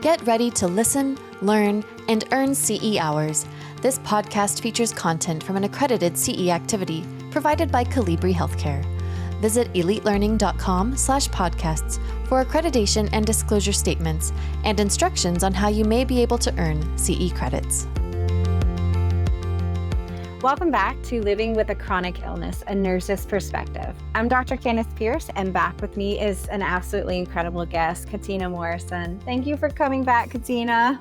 Get ready to listen, learn, and earn CE hours. This podcast features content from an accredited CE activity provided by Calibri Healthcare. Visit elitelearning.com/podcasts for accreditation and disclosure statements and instructions on how you may be able to earn CE credits. Welcome back to Living with a Chronic Illness, a Nurse's Perspective. I'm Dr. Candace Pierce, and back with me is an absolutely incredible guest, Katina Morrison. Thank you for coming back, Katina.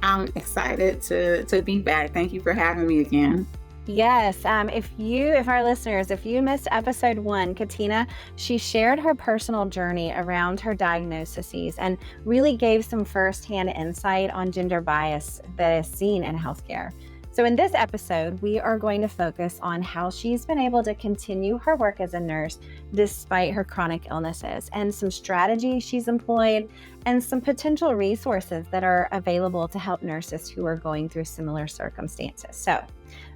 I'm excited to be back. Thank you for having me again. Yes. If our listeners, if you missed episode 1, Katina, she shared her personal journey around her diagnoses and really gave some firsthand insight on gender bias that is seen in healthcare. So in this episode, we are going to focus on how she's been able to continue her work as a nurse despite her chronic illnesses, and some strategies she's employed and some potential resources that are available to help nurses who are going through similar circumstances. So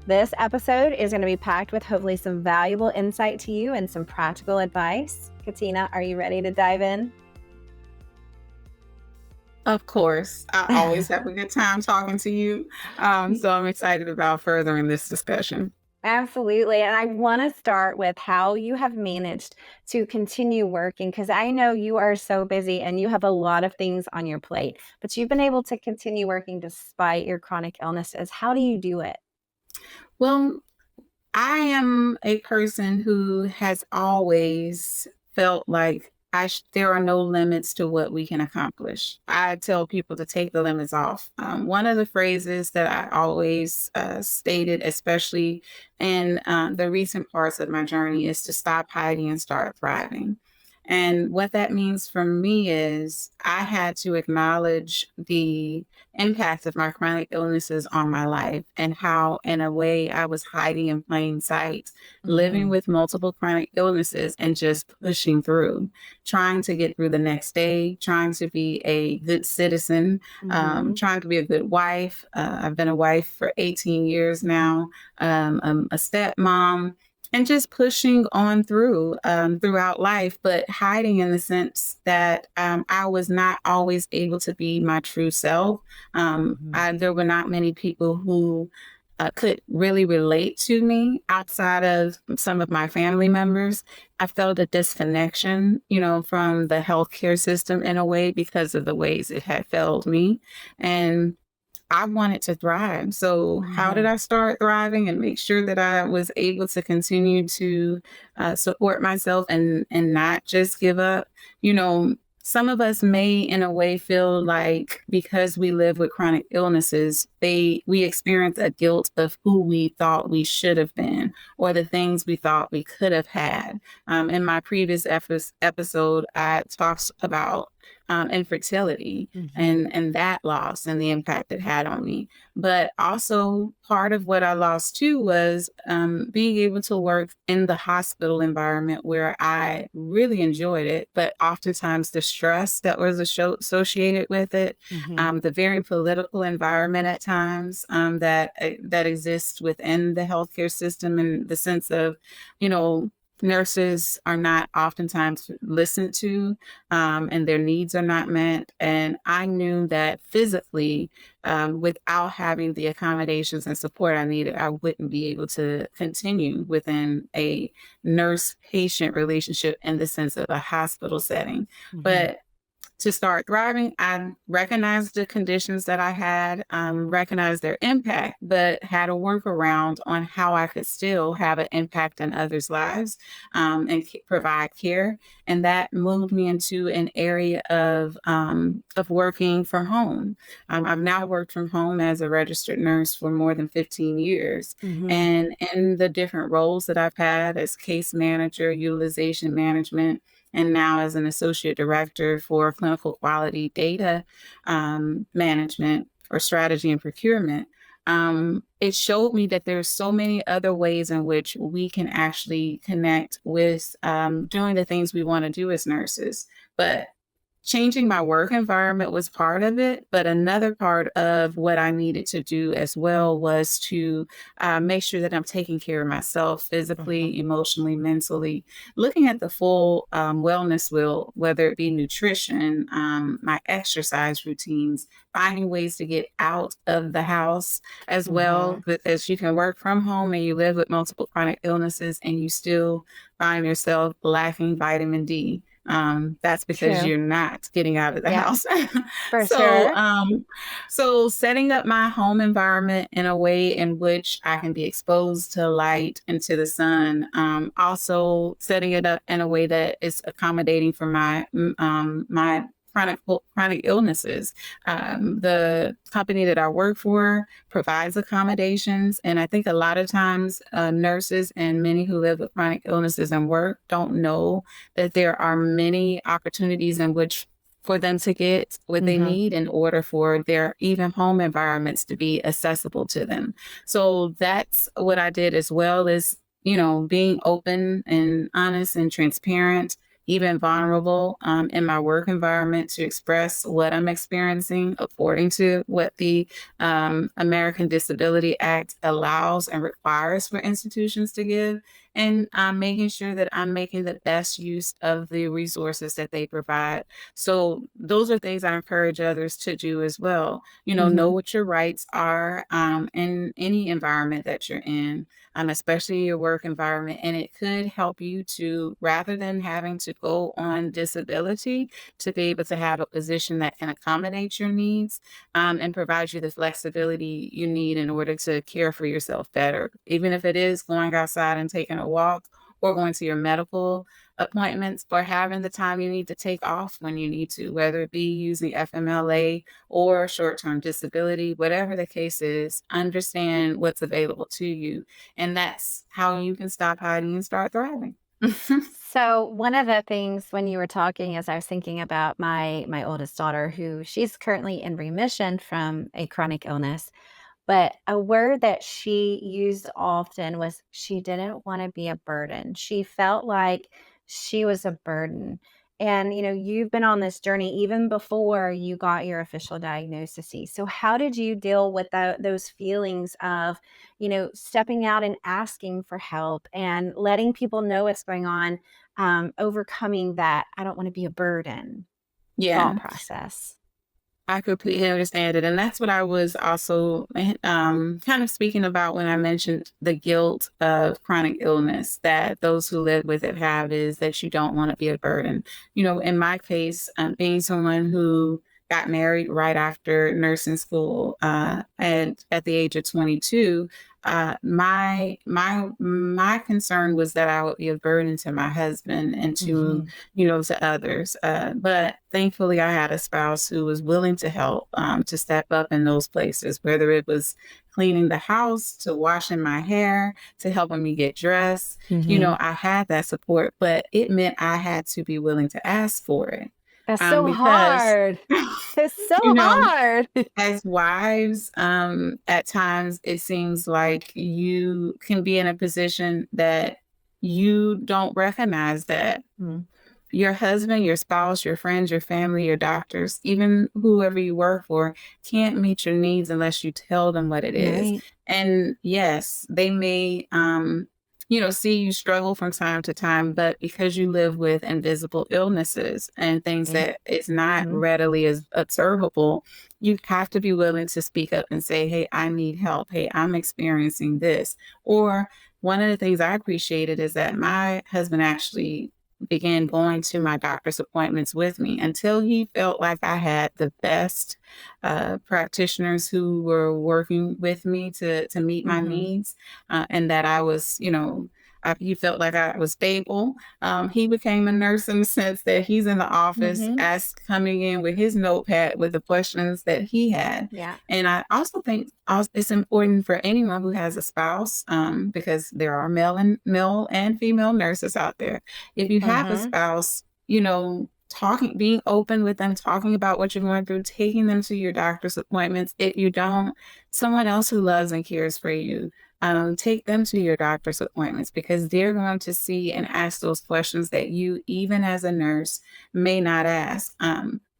this episode is going to be packed with hopefully some valuable insight to you and some practical advice. Katina, are you ready to dive in? Of course. I always have a good time talking to you. So I'm excited about furthering this discussion. Absolutely. And I want to start with how you have managed to continue working, because I know you are so busy and you have a lot of things on your plate, but you've been able to continue working despite your chronic illnesses. How do you do it? Well, I am a person who has always felt like there are no limits to what we can accomplish. I tell people to take the limits off. One of the phrases that I always stated, especially in the recent parts of my journey, is to stop hiding and start thriving. And what that means for me is I had to acknowledge the impact of my chronic illnesses on my life and how, in a way, I was hiding in plain sight, living with multiple chronic illnesses and just pushing through, trying to get through the next day, trying to be a good citizen, trying to be a good wife. I've been a wife for 18 years now, I'm a stepmom. And just pushing on through throughout life, but hiding in the sense that I was not always able to be my true self. There were not many people who could really relate to me outside of some of my family members. I felt a disconnection, from the healthcare system in a way because of the ways it had failed me. And I wanted to thrive. So how did I start thriving and make sure that I was able to continue to support myself and not just give up? Some of us may in a way feel like because we live with chronic illnesses, we experience a guilt of who we thought we should have been or the things we thought we could have had. In my previous episode, I talked about infertility and that loss and the impact it had on me. But also part of what I lost too was being able to work in the hospital environment where I really enjoyed it, but oftentimes the stress that was associated with it, the very political environment at times that exists within the healthcare system, in the sense of, nurses are not oftentimes listened to, and their needs are not met. And I knew that physically, without having the accommodations and support I needed, I wouldn't be able to continue within a nurse-patient relationship in the sense of a hospital setting. But to start thriving, I recognized the conditions that I had, recognized their impact, but had a workaround on how I could still have an impact in others' lives and provide care. And that moved me into an area of working from home. I've now worked from home as a registered nurse for more than 15 years. And in the different roles that I've had as case manager, utilization management, and now as an associate director for clinical quality data management or strategy and procurement, it showed me that there's so many other ways in which we can actually connect with doing the things we want to do as nurses. But changing my work environment was part of it, but another part of what I needed to do as well was to make sure that I'm taking care of myself physically, emotionally, mentally, looking at the full wellness wheel, whether it be nutrition, my exercise routines, finding ways to get out of the house as well, because you can work from home and you live with multiple chronic illnesses and you still find yourself lacking vitamin D. That's because True. you're not getting out of the Yeah, house. for So, sure. so setting up my home environment in a way in which I can be exposed to light and to the sun. Also setting it up in a way that is accommodating for my chronic illnesses. The company that I work for provides accommodations, and I think a lot of times nurses and many who live with chronic illnesses and work don't know that there are many opportunities in which for them to get what they need in order for their even home environments to be accessible to them. So that's what I did, as well as, being open and honest and transparent, even vulnerable in my work environment, to express what I'm experiencing according to what the American Disability Act allows and requires for institutions to give, and making sure that I'm making the best use of the resources that they provide. So those are things I encourage others to do as well. Know what your rights are in any environment that you're in, especially your work environment. And it could help you to, rather than having to go on disability, to be able to have a position that can accommodate your needs and provide you the flexibility you need in order to care for yourself better. Even if it is going outside and taking a walk, or going to your medical appointments, or having the time you need to take off when you need to, whether it be using FMLA or short-term disability, whatever the case is, understand what's available to you. And that's how you can stop hiding and start thriving. So one of the things when you were talking, as I was thinking about my oldest daughter, who she's currently in remission from a chronic illness, but a word that she used often was she didn't want to be a burden. She felt like she was a burden. And you've been on this journey even before you got your official diagnosis. So how did you deal with those feelings of, stepping out and asking for help and letting people know what's going on, overcoming that I don't want to be a burden thought Yeah. process? I completely understand it. And that's what I was also kind of speaking about when I mentioned the guilt of chronic illness that those who live with it have, is that you don't want to be a burden. In my case, being someone who got married right after nursing school and at the age of 22, my concern was that I would be a burden to my husband and to others. But thankfully, I had a spouse who was willing to help, to step up in those places, whether it was cleaning the house, to washing my hair, to helping me get dressed. I had that support, but it meant I had to be willing to ask for it. That's so Because, hard. It's so you know, hard. as wives, at times it seems like you can be in a position that you don't recognize that your husband, your spouse, your friends, your family, your doctors, even whoever you work for, can't meet your needs unless you tell them what it is. Right. And yes, they may, see you struggle from time to time, but because you live with invisible illnesses and things Right. that is not Mhm. readily as observable, you have to be willing to speak up and say, hey, I need help. Hey, I'm experiencing this. Or one of the things I appreciated is that my husband actually began going to my doctor's appointments with me until he felt like I had the best practitioners who were working with me to meet my Mhm. needs, and that I was, he felt like I was stable. He became a nurse in the sense that he's in the office, Mhm. coming in with his notepad with the questions that he had. Yeah. And I also think it's important for anyone who has a spouse, because there are male and female nurses out there. If you have a Mhm. spouse, talking, being open with them, talking about what you're going through, taking them to your doctor's appointments. If you don't, someone else who loves and cares for you take them to your doctor's appointments, because they're going to see and ask those questions that you, even as a nurse, may not ask.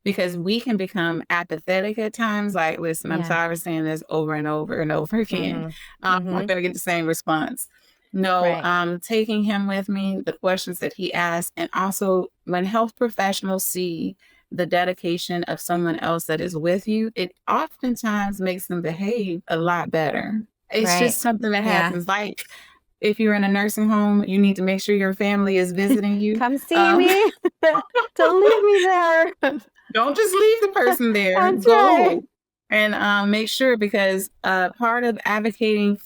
Because we can become apathetic at times. Like, listen, I'm Yeah. tired of saying this over and over and over again. I'm Mhm. going to get the same response. No, Right. taking him with me, the questions that he asks, and also when health professionals see the dedication of someone else that is with you, it oftentimes makes them behave a lot better. It's Right. just something that Yeah. happens. Like, if you're in a nursing home, you need to make sure your family is visiting you. Come see Um, me. Don't leave me there. don't just leave the person there. That's right. Go and make sure, because part of advocating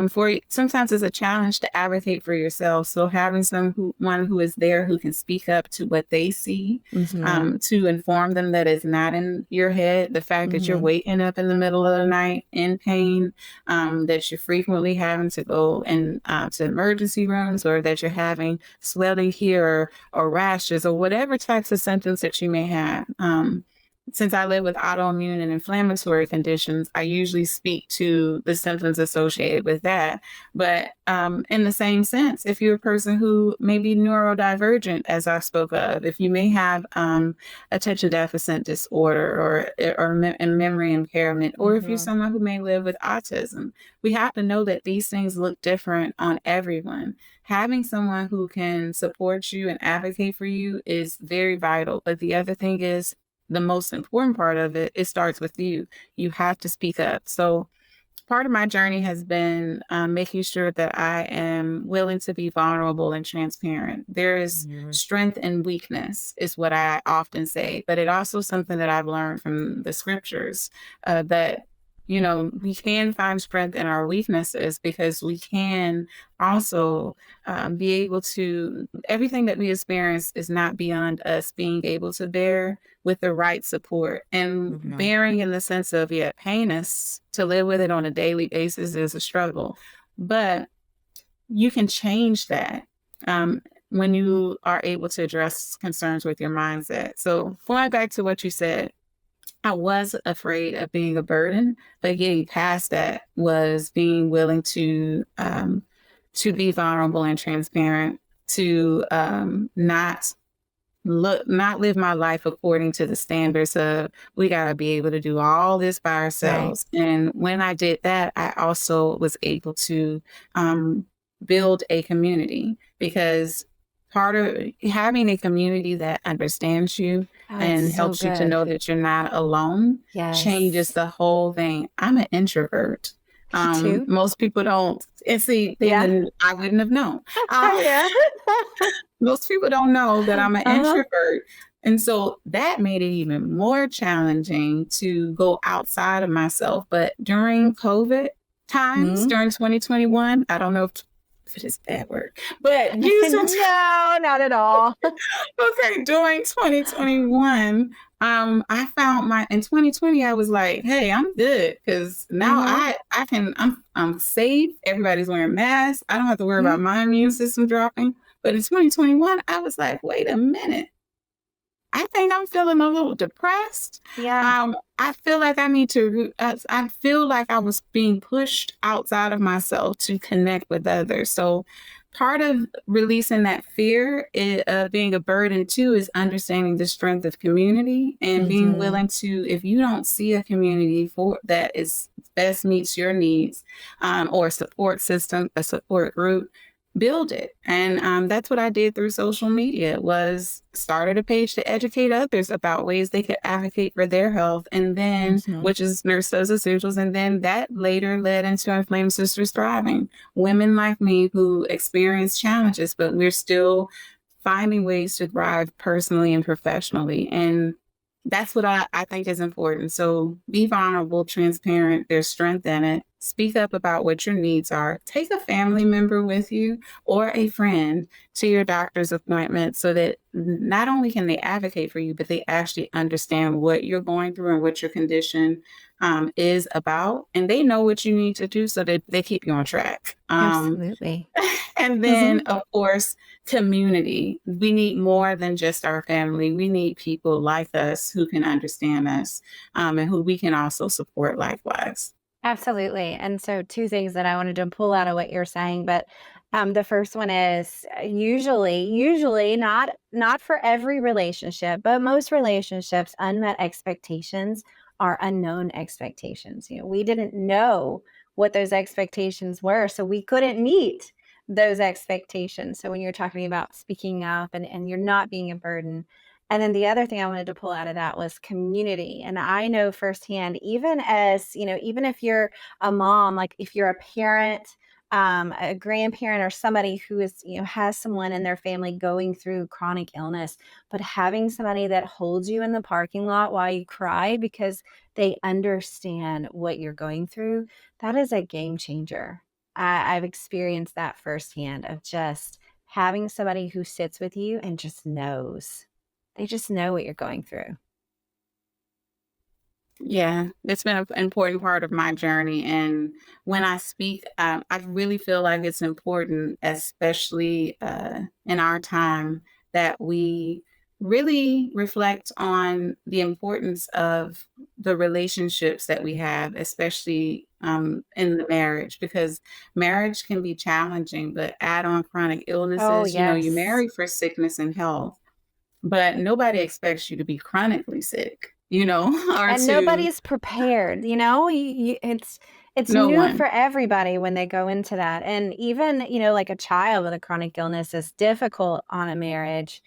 for, sometimes it's a challenge to advocate for yourself. So having someone who is there who can speak up to what they see, Mhm. to inform them that it's not in your head. The fact that you're Mhm. waking up in the middle of the night in pain, that you're frequently having to go to emergency rooms, or that you're having swelling here, or rashes, or whatever types of symptoms that you may have. Since I live with autoimmune and inflammatory conditions, I usually speak to the symptoms associated with that. But in the same sense, if you're a person who may be neurodivergent, as I spoke of, if you may have attention deficit disorder, or memory impairment, or if you're Mhm. someone who may live with autism, we have to know that these things look different on everyone. Having someone who can support you and advocate for you is very vital. But the other thing is, the most important part of it, it starts with you. You have to speak up. So part of my journey has been making sure that I am willing to be vulnerable and transparent. There is Mhm. strength and weakness, is what I often say, but it also something that I've learned from the scriptures, that we can find strength in our weaknesses, because we can also be able to. Everything that we experience is not beyond us being able to bear with the right support, and Mhm. bearing in the sense of, yeah, pain is, to live with it on a daily basis is a struggle, but you can change that when you are able to address concerns with your mindset. So going back to what you said, I was afraid of being a burden, but getting past that was being willing to be vulnerable and transparent, to not live my life according to the standards of, we got to be able to do all this by Right. ourselves. And when I did that, I also was able to um, build a community, because part of having a community that understands you Oh, it's and so helps you to good. know that you're not alone changes Yes. the whole thing. I'm an introvert. Me too. Most people don't, and see, Yeah. I wouldn't have known. Yeah. Most people don't know that I'm an Uh-huh. introvert. And so that made it even more challenging to go outside of myself. But during COVID times, Mhm. during 2021, I don't know if it is a bad word, but using, No, not at all. okay, during 2021, I found in 2020, I was like, hey, I'm good, because now Mhm. I'm safe. Everybody's wearing masks. I don't have to worry Mhm. about my immune system dropping. But in 2021, I was like, wait a minute. I think I'm feeling a little depressed. Yeah. I feel like I feel like I was being pushed outside of myself to connect with others. So part of releasing that fear of being a burden too is understanding the strength of community, and being Mhm. willing to, if you don't see a community for that is best meets your needs, or a support system, a support group, build it. And that's what I did through social media, was started a page to educate others about ways they could advocate for their health, and then, Mhm. which is Nurse Does Essentials, and then that later led into Inflamed Sisters Thriving, women like me who experience challenges, but we're still finding ways to thrive personally and professionally. And that's what I think is important. So be vulnerable, transparent. There's strength in it. Speak up about what your needs are. Take a family member with you, or a friend, to your doctor's appointment, so that not only can they advocate for you, but they actually understand what you're going through and what your condition is about. And they know what you need to do, so that they keep you on track. Absolutely. And then, Mhm. of course, community. We need more than just our family. We need people like us who can understand us, and who we can also support likewise. Absolutely. And so two things that I wanted to pull out of what you're saying, but the first one is usually not for every relationship, but most relationships, unmet expectations are unknown expectations. We didn't know what those expectations were, so we couldn't meet those expectations. So when you're talking about speaking up and you're not being a burden. And then the other thing I wanted to pull out of that was community. And I know firsthand, even as, even if you're a mom, like if you're a parent, a grandparent, or somebody who is, has someone in their family going through chronic illness, but having somebody that holds you in the parking lot while you cry because they understand what you're going through, that is a game changer. I've experienced that firsthand of just having somebody who sits with you and just knows. They just know what you're going through. Yeah, it's been an important part of my journey. And when I speak, I really feel like it's important, especially in our time, that we really reflect on the importance of the relationships that we have, especially in the marriage, because marriage can be challenging, but add on chronic Oh, illnesses, you yes. marry for sickness and health, but nobody expects you to be chronically sick, or And to nobody's prepared, it's no new one. for everybody when they go into that. And even, like a child with a chronic illness is difficult on a marriage.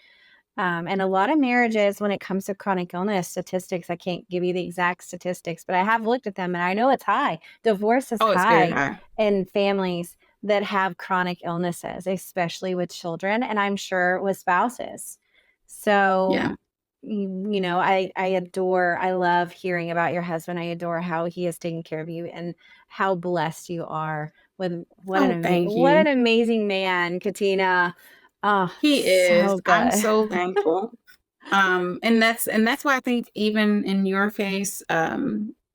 And a lot of marriages, when it comes to chronic illness statistics, I can't give you the exact statistics, but I have looked at them and I know it's high. Divorce is Oh, it's very high high. in families that have chronic illnesses, especially with children, and I'm sure with spouses. So, Yeah. I love hearing about your husband. I adore how he is taking care of you and how blessed you are with Oh, thank what an you. amazing man, Katina. Oh, He is. so I'm good. so thankful. And that's why I think even in your case,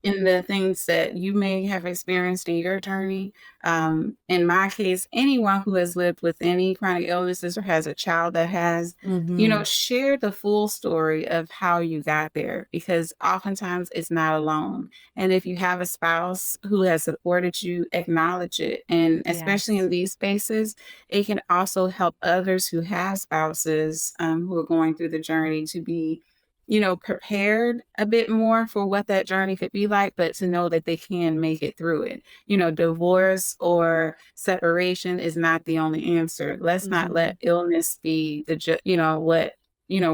in the things that you may have experienced in your journey, in my case, anyone who has lived with any chronic illnesses or has a child that has, Mhm. share the full story of how you got there, because oftentimes it's not alone. And if you have a spouse who has supported you, acknowledge it. And especially Yes. in these spaces, it can also help others who have spouses who are going through the journey to be, prepared a bit more for what that journey could be like, but to know that they can make it through it. Divorce or separation is not the only answer. Let's not let Mhm. illness be what,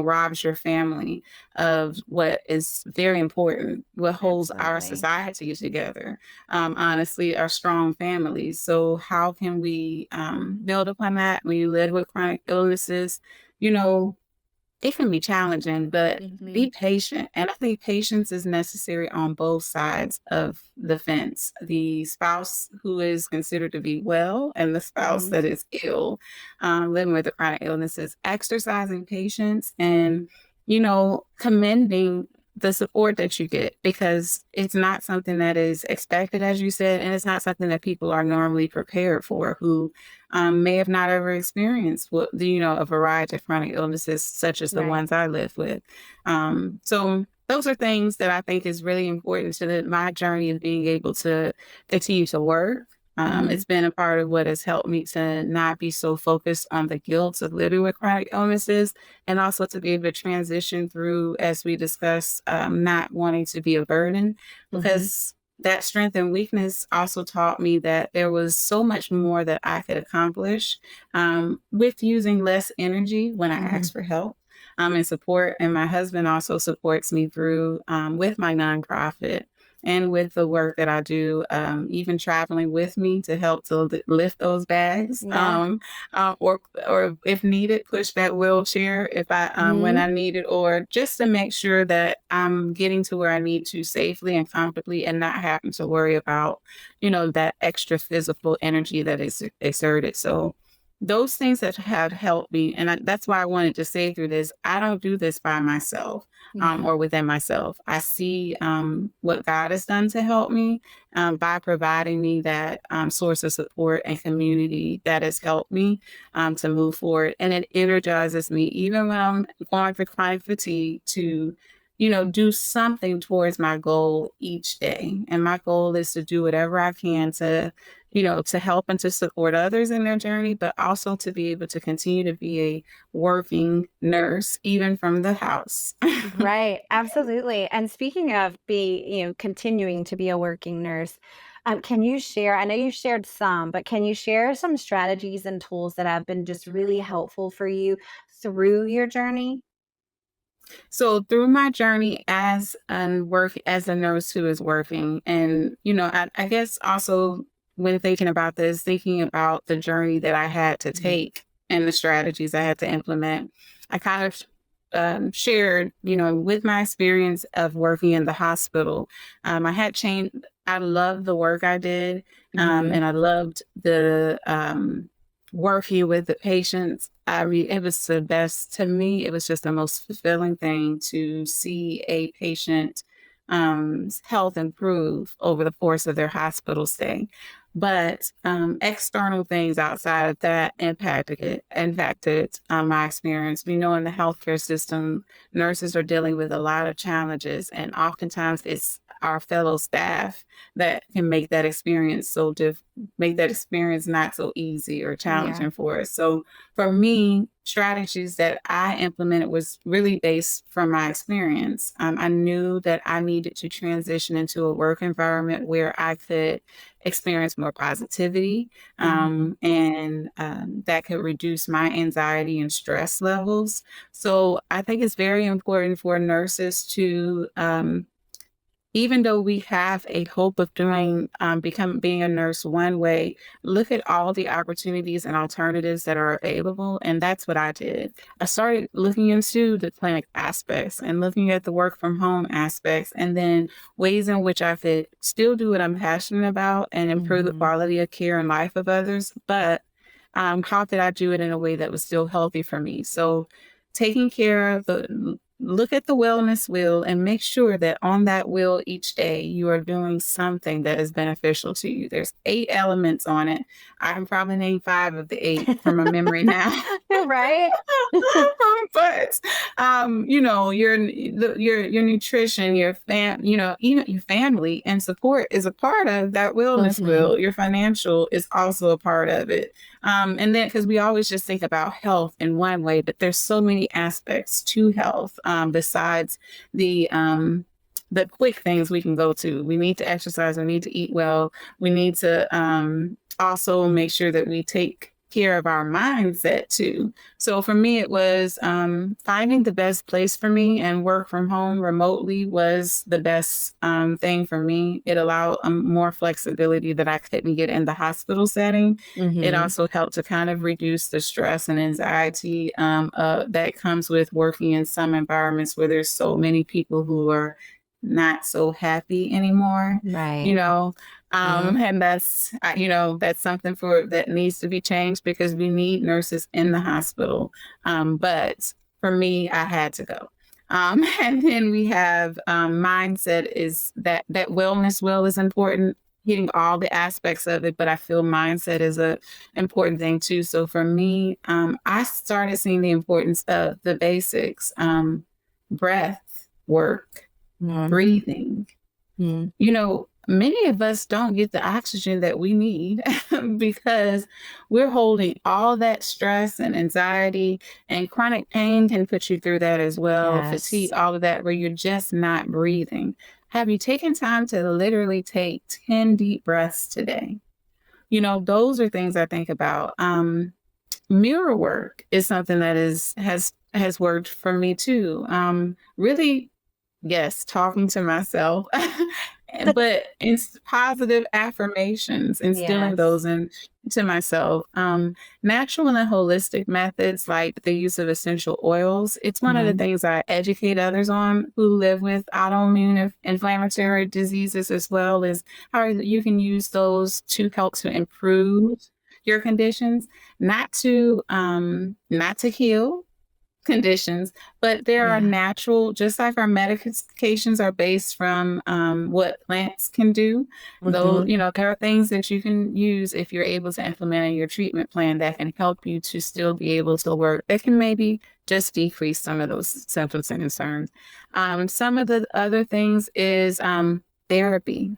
robs your family of what is very important, what holds our Absolutely. society together, honestly, are strong families. So how can we build upon that when you live with chronic illnesses? You know, it can be challenging, but be Mhm. patient. And I think patience is necessary on both sides of the fence. The spouse who is considered to be well and the spouse Mhm. that is ill, living with the chronic illnesses, exercising patience and, commending the support that you get, because it's not something that is expected, as you said, and it's not something that people are normally prepared for who may have not ever experienced a variety of chronic illnesses such as the Right. ones I live with. So those are things that I think is really important to my journey of being able to continue to work. Mhm. It's been a part of what has helped me to not be so focused on the guilt of living with chronic illnesses, and also to be able to transition through, as we discussed, not wanting to be a burden, Mhm. because that strength and weakness also taught me that there was so much more that I could accomplish with using less energy when I Mhm. ask for help and support. And my husband also supports me through with my nonprofit and with the work that I do, even traveling with me to help to lift those bags, Yeah. or if needed, push that wheelchair if I when Mhm. I need it, or just to make sure that I'm getting to where I need to safely and comfortably, and not having to worry about, that extra physical energy that is exerted. So those things that have helped me, and that's why I wanted to say through this, I don't do this by myself Yeah. or within myself. I see what God has done to help me by providing me that source of support and community that has helped me to move forward. And it energizes me, even when I'm going through chronic fatigue, to do something towards my goal each day. And my goal is to do whatever I can to help and to support others in their journey, but also to be able to continue to be a working nurse, even from the house. Right, absolutely. And speaking of continuing to be a working nurse, can you share? I know you shared some, but can you share some strategies and tools that have been just really helpful for you through your journey? So through my journey as a nurse who is working, and I guess also when thinking about this, thinking about the journey that I had to Mhm. take and the strategies I had to implement, I kind of shared, with my experience of working in the hospital. I had changed. I loved the work I did, Mhm. and I loved the working with the patients. It was the best to me. It was just the most fulfilling thing to see a patient health improve over the course of their hospital stay. But external things outside of that impacted my experience. We know in the healthcare system, nurses are dealing with a lot of challenges, and oftentimes it's our fellow staff that can make that experience not so easy or Yeah. challenging for us. So for me, strategies that I implemented was really based from my experience. I knew that I needed to transition into a work environment where I could experience more positivity, Mhm. and that could reduce my anxiety and stress levels. So I think it's very important for nurses to even though we have a hope of being a nurse one way, look at all the opportunities and alternatives that are available. And that's what I did. I started looking into the clinic aspects and looking at the work from home aspects, and then ways in which I could still do what I'm passionate about and improve the Mhm. quality of care and life of others. But how could I do it in a way that was still healthy for me? So taking care of look at the wellness wheel and make sure that on that wheel each day you are doing something that is beneficial to you. There's 8 elements on it. I can probably name 5 of the 8 from a memory now. Right? But your nutrition, even your family and support is a part of that wellness Mhm. wheel. Your financial is also a part of it. And then because we always just think about health in one way, but there's so many aspects to health, besides the quick things we can go to. We need to exercise, we need to eat well, we need to also make sure that we take care of our mindset too. So for me, it was finding the best place for me, and work from home remotely was the best thing for me. It allowed more flexibility that I couldn't get in the hospital setting. It Mhm. also helped to kind of reduce the stress and anxiety that comes with working in some environments where there's so many people who are not so happy anymore, Right. you know. Mhm. And that's something that needs to be changed because we need nurses in the hospital. But for me, I had to go. And then we have mindset is that wellness well is important, hitting all the aspects of it, but I feel mindset is a important thing too. So for me, I started seeing the importance of the basics, breath work, Mhm. breathing. Mhm. Many of us don't get the oxygen that we need because we're holding all that stress and anxiety, and chronic pain can put you through that as well. Fatigue, Yes. all of that, where you're just not breathing. Have you taken time to literally take 10 deep breaths today? Those are things I think about. Mirror work is something that has worked for me too. Really, yes, talking to myself, but it's positive affirmations, instilling Yes. those into myself. Natural and holistic methods like the use of essential oils. It's one of the Mhm. things I educate others on who live with autoimmune inflammatory diseases, as well as how you can use those to help to improve your conditions, not to heal, conditions, but there are Yeah. natural, just like our medications are based from what plants can do. Though, Mhm. there are things that you can use if you're able to implement in your treatment plan that can help you to still be able to work. That can maybe just decrease some of those symptoms and concerns. Some of the other things is therapy.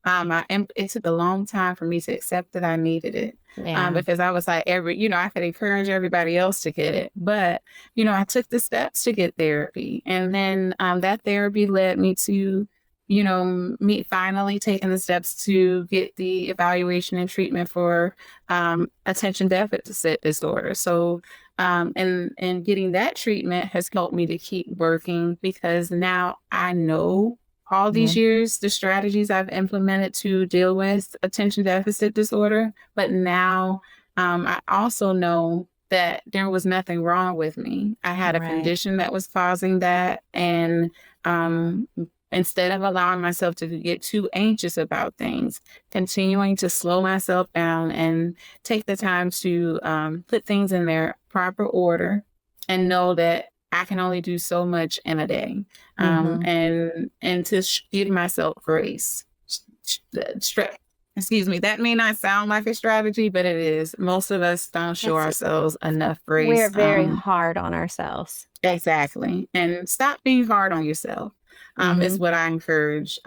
It took a long time for me to accept that I needed it. Yeah. Because I was like, I could encourage everybody else to get it. But, I took the steps to get therapy. And then that therapy led me to, me finally taking the steps to get the evaluation and treatment for attention deficit disorder. So, and getting that treatment has helped me to keep working because now I know all these Mhm. years, the strategies I've implemented to deal with attention deficit disorder. But now I also know that there was nothing wrong with me. I had a Right. condition that was causing that. And um, instead of allowing myself to get too anxious about things, continuing to slow myself down and take the time to put things in their proper order and know that I can only do so much in a day, Mhm. and to give myself grace. Excuse me. That may not sound like a strategy, but it is. Most of us don't show It's ourselves enough We're grace. very hard on ourselves. Exactly. And stop being hard on yourself. Is Mhm. what I encourage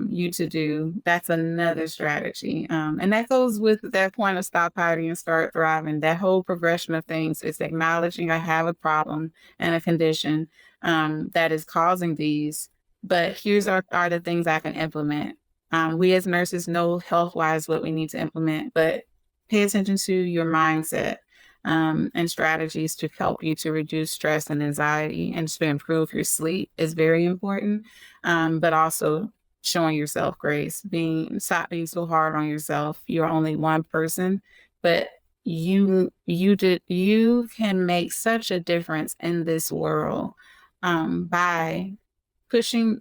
you to do. That's another strategy. And that goes with that point of stop hiding and start thriving. That whole progression of things is acknowledging I have a problem and a condition that is causing these. But here's are the things I can implement. We as nurses know health wise what we need to implement, but pay attention to your mindset and strategies to help you to reduce stress and anxiety and to improve your sleep is very important. But also showing yourself grace, stop being so hard on yourself. You're only one person, but you can make such a difference in this world by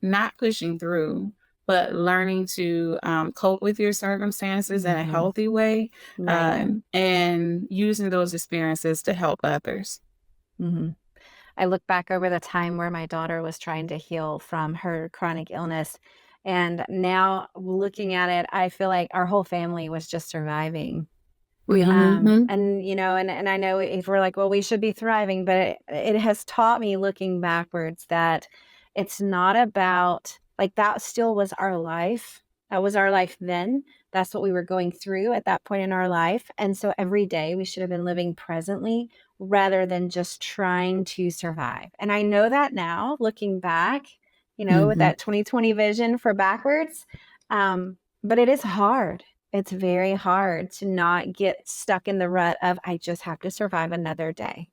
not pushing through, but learning to cope with your circumstances in a Mhm. healthy way, Right. and using those experiences to help others. Mhm. I look back over the time where my daughter was trying to heal from her chronic illness, and now looking at it, I feel like our whole family was just surviving. Mm-hmm. And I know if we're like, well, we should be thriving, but it has taught me looking backwards that it's not about like that still was our life. That was our life then. That's what we were going through at that point in our life. And so every day we should have been living presently rather than just trying to survive. And I know that now looking back, with Mm-hmm. that 2020 vision for backwards. But it is hard. It's very hard to not get stuck in the rut of, I just have to survive another day.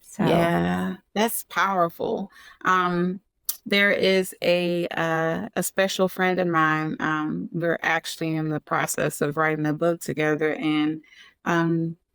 So, Yeah, that's powerful. Um, there is a special friend of mine. We're actually in the process of writing a book together, and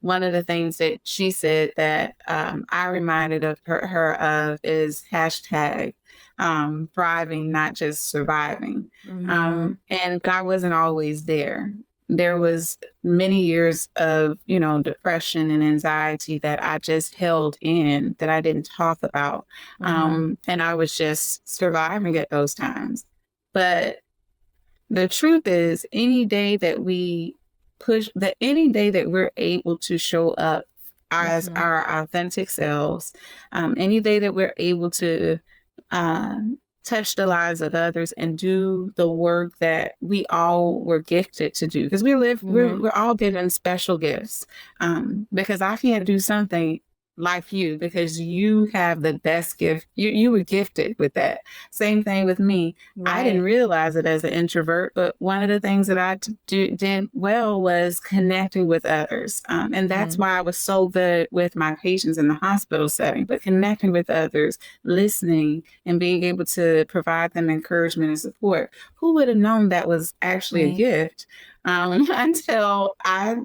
one of the things that she said that I reminded of her of is hashtag thriving, not just surviving. mhm, And God wasn't always there. There was many years of, depression and anxiety that I just held in that I didn't talk about. mhm, And I was just surviving at those times. But the truth is, any day that we're able to show up as mhm, our authentic selves, any day that we're able to touch the lives of others and do the work that we all were gifted to do, because mhm, we're all given special gifts. Because I can't do something like you because you have the best gift. You were gifted with that. Same thing with me. I didn't right, realize it as an introvert, but one of the things that did well was connecting with others. And that's mhm, why I was so good with my patients in the hospital setting, but connecting with others, listening, and being able to provide them encouragement and support. Who would have known that was actually a right, gift until I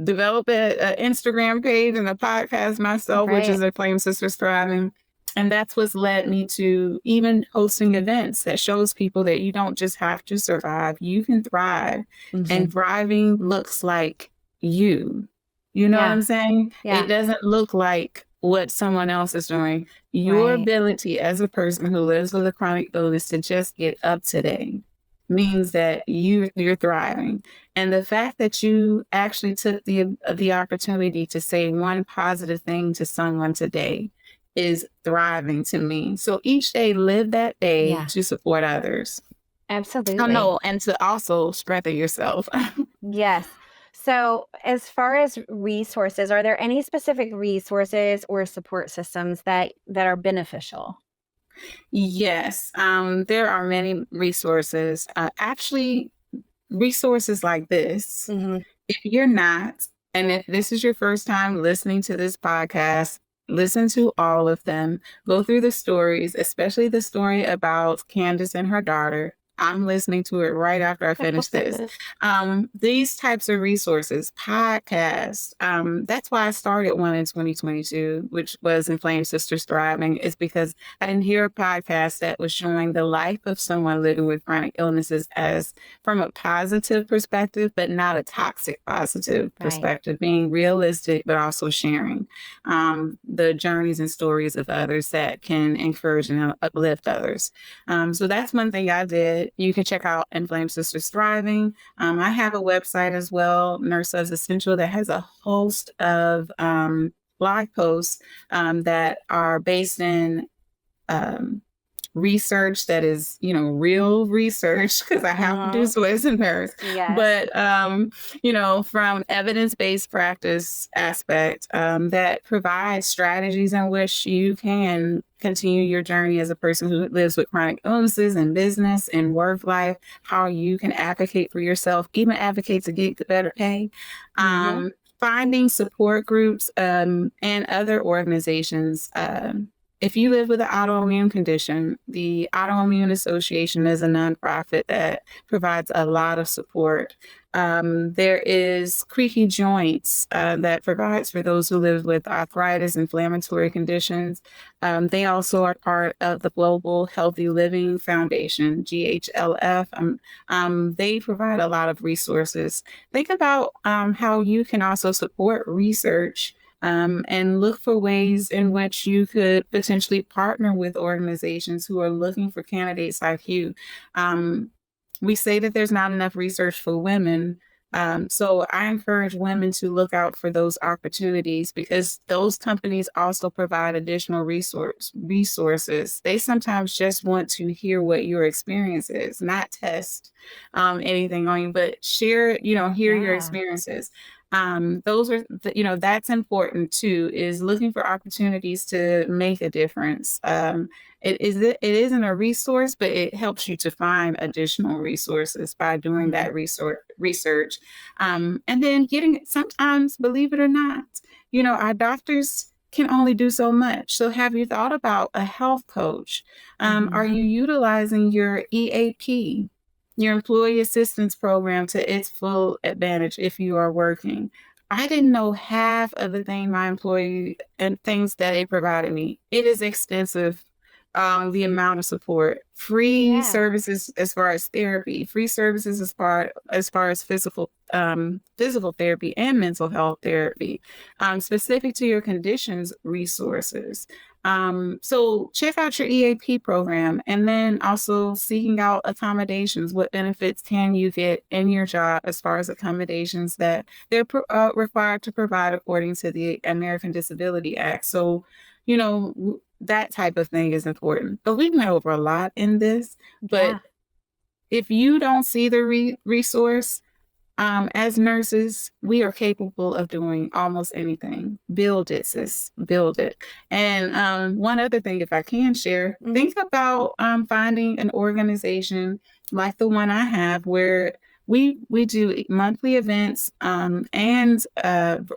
developed an Instagram page and a podcast myself, which right, is Acclaimed Sisters Thriving. And that's what's led me to even hosting events that shows people that you don't just have to survive, you can thrive. And mhm, thriving looks like you. You know what yeah, I'm saying? It yeah, doesn't look like what someone else is doing. Your Right. ability as a person who lives with a chronic illness to just get up today means that you're thriving. And the fact that you actually took the opportunity to say one positive thing to someone today is thriving to me. So each day, live that day Yeah. to support others. Oh Absolutely. no, and to also strengthen yourself. Yes. So, as far as resources, are there any specific resources or support systems that are beneficial? Yes, there are many resources. Actually, resources like this, Mhm. if you're not, and if this is your first time listening to this podcast, listen to all of them. Go through the stories, especially the story about Candace and her daughter. I'm listening to it right after I finish this. These types of resources, podcasts, that's why I started one in 2022, which was Inflamed Sisters Thriving, is because I didn't hear a podcast that was showing the life of someone living with chronic illnesses as from a positive perspective, but not a toxic positive Right. perspective, being realistic, but also sharing the journeys and stories of others that can encourage and uplift others. So that's one thing I did. You can check out Inflamed Sisters Thriving. I have a website as well, Nurse Loves Essential, that has a host of blog posts that are based in research that is, real research, because I have to do so as a nurse. Yes. But, from evidence-based practice aspect that provides strategies in which you can continue your journey as a person who lives with chronic illnesses in business and work life, how you can advocate for yourself, even advocate to get better pay. Mhm. Finding support groups and other organizations. If you live with an autoimmune condition, the Autoimmune Association is a nonprofit that provides a lot of support. There is Creaky Joints that provides for those who live with arthritis, inflammatory conditions. They also are part of the Global Healthy Living Foundation, GHLF. They provide a lot of resources. Think about how you can also support research and look for ways in which you could potentially partner with organizations who are looking for candidates like you. We say that there's not enough research for women. So I encourage women to look out for those opportunities because those companies also provide additional resources. They sometimes just want to hear what your experience is, not test anything on you, but share, hear your Yeah. experiences. Those are, that's important too, is looking for opportunities to make a difference. It isn't a resource, but it helps you to find additional resources by doing that research. And then sometimes, believe it or not, our doctors can only do so much. So have you thought about a health coach? Are you utilizing your EAP? Your employee assistance program to its full advantage if you are working. I didn't know half of the thing my employee and things that they provided me. It is extensive. The amount of support, free Yeah. services as far as therapy, free services as far as physical therapy and mental health therapy, specific to your conditions, resources. So check out your EAP program and then also seeking out accommodations. What benefits can you get in your job as far as accommodations that they're required to provide according to the American Disability Act? So, that type of thing is important. But we went over a lot in this, but Yeah. if you don't see the resource, as nurses, we are capable of doing almost anything. Build it, sis. Build it. And one other thing, if I can share, think about finding an organization like the one I have where we do monthly events and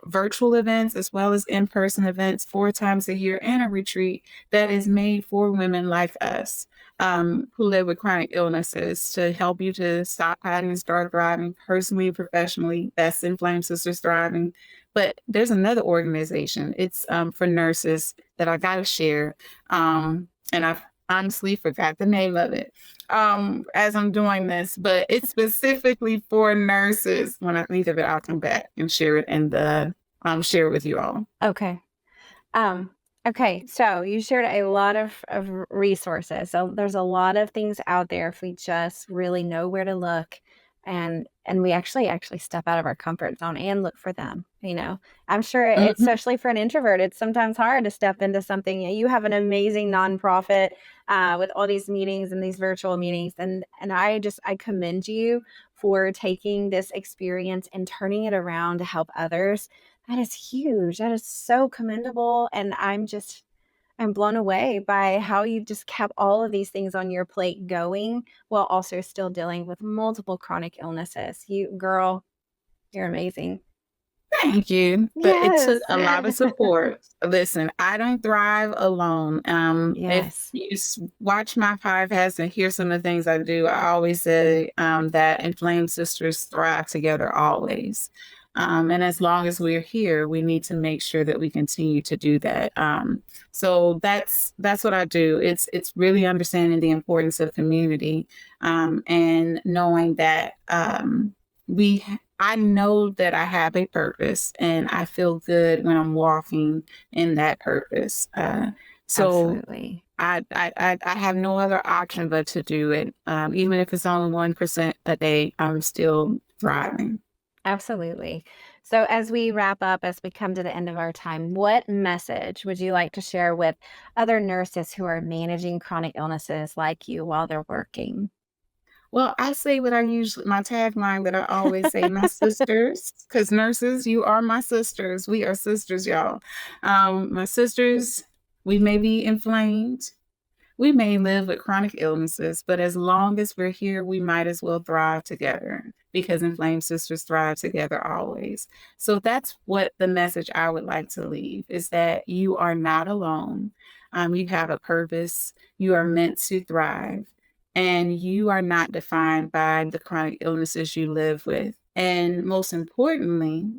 virtual events as well as in-person events 4 times a year and a retreat that is made for women like us who live with chronic illnesses to help you to stop hiding and start thriving personally and professionally. That's Inflamed Sisters Thriving. But there's another organization. It's for nurses that I got to share. And I've honestly forgot the name of it as I'm doing this, but it's specifically for nurses. When I think of it, I'll come back and share it and share it with you all. Okay. Okay, so you shared a lot of resources. So there's a lot of things out there if we just really know where to look and we actually step out of our comfort zone and look for them, you know. I'm sure Mhm. especially for an introvert, it's sometimes hard to step into something. You have an amazing nonprofit with all these meetings and these virtual meetings and I commend you for taking this experience and turning it around to help others. That is huge. That is so commendable. And I'm blown away by how you just kept all of these things on your plate going while also still dealing with multiple chronic illnesses. Girl, you're amazing. Thank you. But it Yes. took a lot of support. Listen, I don't thrive alone. If Yes. you watch my podcast and hear some of the things I do, I always say that inflamed sisters thrive together always. And as long as we're here, we need to make sure that we continue to do that. So that's what I do. It's really understanding the importance of community and knowing that we I know that I have a purpose and I feel good when I'm walking in that purpose. So Absolutely. I have no other option but to do it. Even if it's only 1% a day, I'm still thriving. Absolutely. So, as we wrap up, as we come to the end of our time, what message would you like to share with other nurses who are managing chronic illnesses like you while they're working? Well, I say what I usually, my tagline that I always say, my sisters, because nurses, you are my sisters. We are sisters, y'all. My sisters, we may be inflamed. We may live with chronic illnesses, but as long as we're here, we might as well thrive together because inflamed sisters thrive together always. So that's what the message I would like to leave is that you are not alone. You have a purpose. You are meant to thrive, and you are not defined by the chronic illnesses you live with. And most importantly,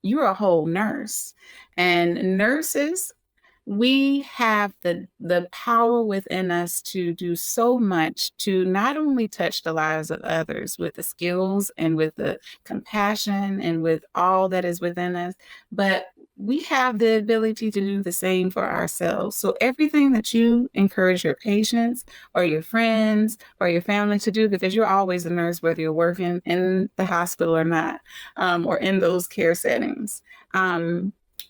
you're a whole nurse. And nurses, we have the power within us to do so much to not only touch the lives of others with the skills and with the compassion and with all that is within us, but we have the ability to do the same for ourselves. So everything that you encourage your patients or your friends or your family to do, because you're always a nurse, whether you're working in the hospital or not, or in those care settings.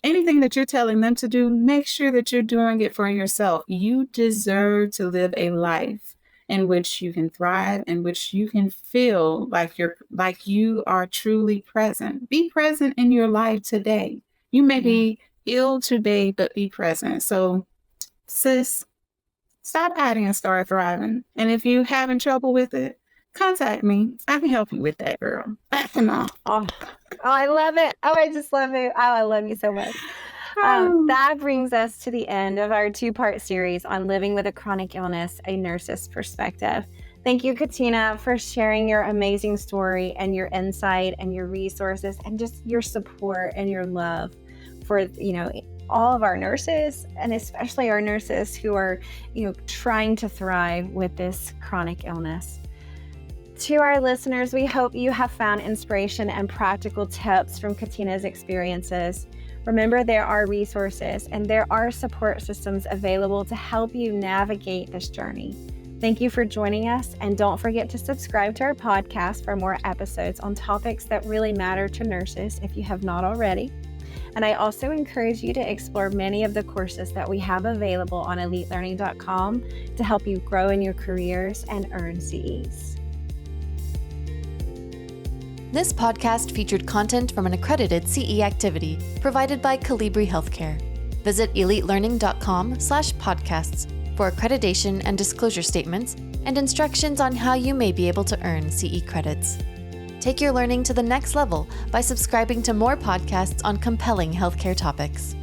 Anything that you're telling them to do, make sure that you're doing it for yourself. You deserve to live a life in which you can thrive, in which you can feel like you are truly present. Be present in your life today. You may Yeah. be ill today, but be present. So, sis, stop hiding and start thriving. And if you're having trouble with it, contact me. I can help you with that, girl. No. Oh, I love it. Oh, I just love it. Oh, I love you so much. Oh. That brings us to the end of our two-part series on living with a chronic illness, a nurse's perspective. Thank you, Katina, for sharing your amazing story and your insight and your resources and just your support and your love for, all of our nurses and especially our nurses who are, trying to thrive with this chronic illness. To our listeners, we hope you have found inspiration and practical tips from Katina's experiences. Remember, there are resources and there are support systems available to help you navigate this journey. Thank you for joining us, and don't forget to subscribe to our podcast for more episodes on topics that really matter to nurses if you have not already. And I also encourage you to explore many of the courses that we have available on elitelearning.com to help you grow in your careers and earn CEs. This podcast featured content from an accredited CE activity provided by Calibri Healthcare. Visit elitelearning.com/podcasts for accreditation and disclosure statements and instructions on how you may be able to earn CE credits. Take your learning to the next level by subscribing to more podcasts on compelling healthcare topics.